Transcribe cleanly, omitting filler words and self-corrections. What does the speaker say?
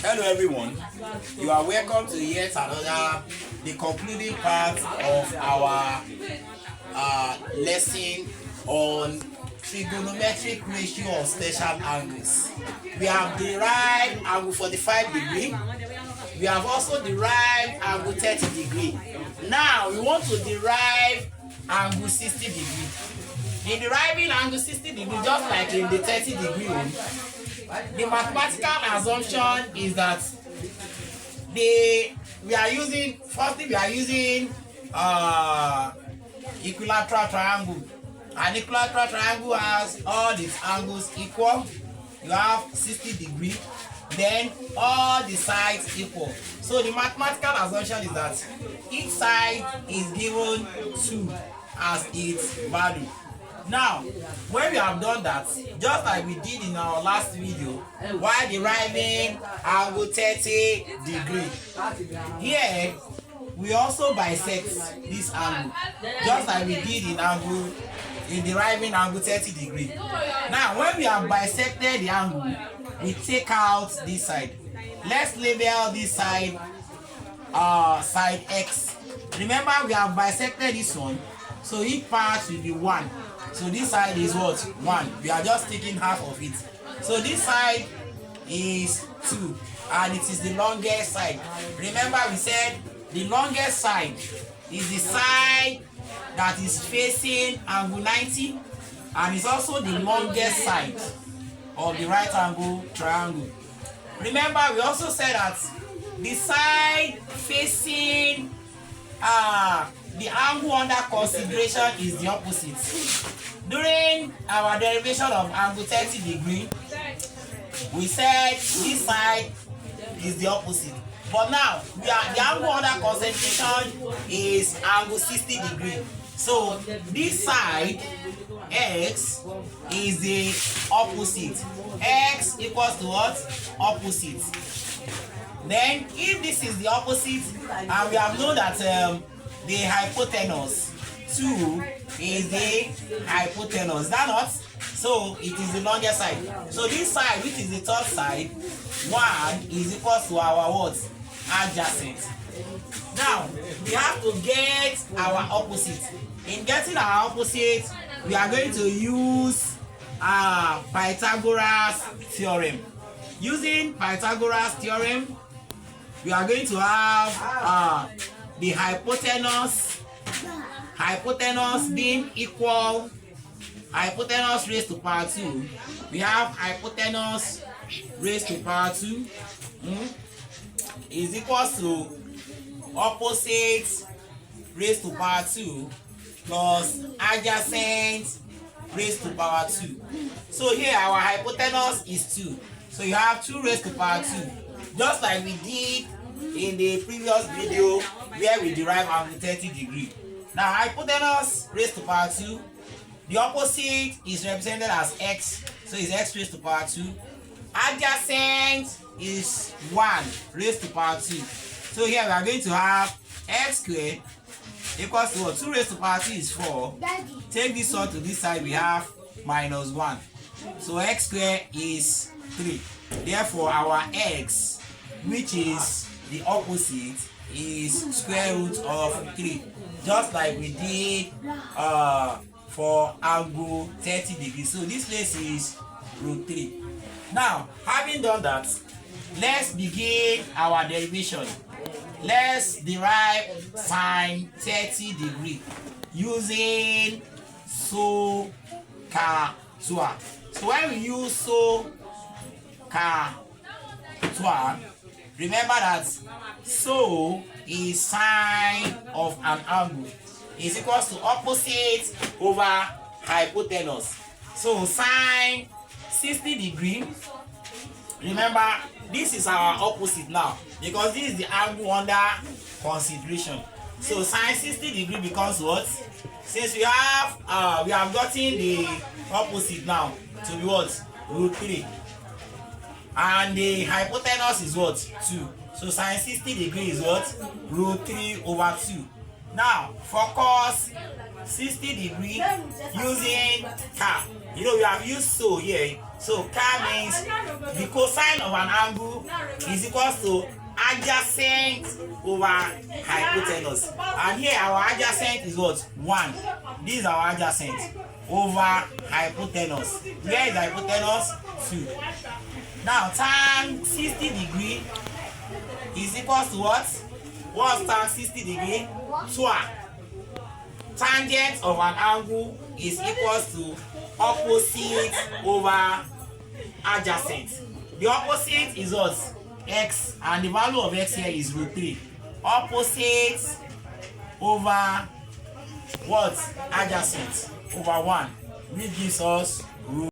Hello everyone, you are welcome to yet another, the concluding part of our lesson on trigonometric ratio of special angles. We have derived angle 45 degree. We have also derived angle 30 degree. Now we want to derive angle 60 degree. In deriving angle 60 degree, just like in the 30 degree one, the mathematical assumption is that we are using equilateral triangle. An equilateral triangle has all its angles equal. You have 60 degree, then all the sides equal. So the mathematical assumption is that each side is given 2 as its value. Now, when we have done that, just like we did in our last video, while deriving angle 30 degree, here we also bisect this angle, just like we did in deriving angle 30 degree. Now, when we have bisected the angle, we take out this side. Let's label this side side X. Remember, we have bisected this one, so each part will be 1. So this side is what? 1. We are just taking half of it. So this side is 2, and it is the longest side. Remember, we said the longest side is the side that is facing angle 90, and it's also the longest side of the right angle triangle. Remember, we also said that the side facing the angle under consideration is the opposite. During our derivation of angle 30 degree, we said this side is the opposite. But now, the angle under concentration is angle 60 degree. So this side, X, is the opposite. X equals to what? Opposite. Then, if this is the opposite, and we have known that the hypotenuse 2 is the hypotenuse, is that not? So it is the longest side. So this side, which is the third side, 1 is equal to our what? Adjacent. Now we have to get our opposite. In getting our opposite, we are going to use Pythagoras theorem. Using Pythagoras theorem, we are going to have the hypotenuse being equal, hypotenuse raised to power 2. We have hypotenuse raised to power 2 is equal to opposite raised to power 2 plus adjacent raised to power 2. So here our hypotenuse is 2. So you have 2 raised to power 2. Just like we did in the previous video where we derived angle 30 degree. Now hypotenuse raised to power 2, the opposite is represented as x, so it's x raised to power 2. Adjacent is 1 raised to power 2. So here we are going to have x squared equals to what? 2 raised to power 2 is 4. Take this one to this side, we have minus 1. So x squared is 3. Therefore our x, which is the opposite, is square root of 3. Just like we did for angle 30 degrees. So this place is root 3. Now, having done that, let's begin our derivation. Let's derive sine 30 degree using SOHCAHTOA. So when we use SOHCAHTOA, remember that SO is sine of an angle is equals to opposite over hypotenuse. So sine 60 degree, remember this is our opposite now because this is the angle under consideration. So sine 60 degree becomes what? Since we have gotten the opposite now to be what? Root 3. And the hypotenuse is what? 2. So sine 60 degree is what? Root 3 over 2. Now, for cos 60 degree using cap. You know, we have used so here. So CA means the cosine of an angle is equal to adjacent over hypotenuse. And here our adjacent is what? 1. This is our adjacent over hypotenuse. Where is the hypotenuse? 2. Now tan 60 degree is equal to what? What's tan 60 degree? 2. Tangent of an angle is equal to opposite over adjacent. The opposite is what? X, and the value of x here is √3. Opposite over what? Adjacent over 1, which gives us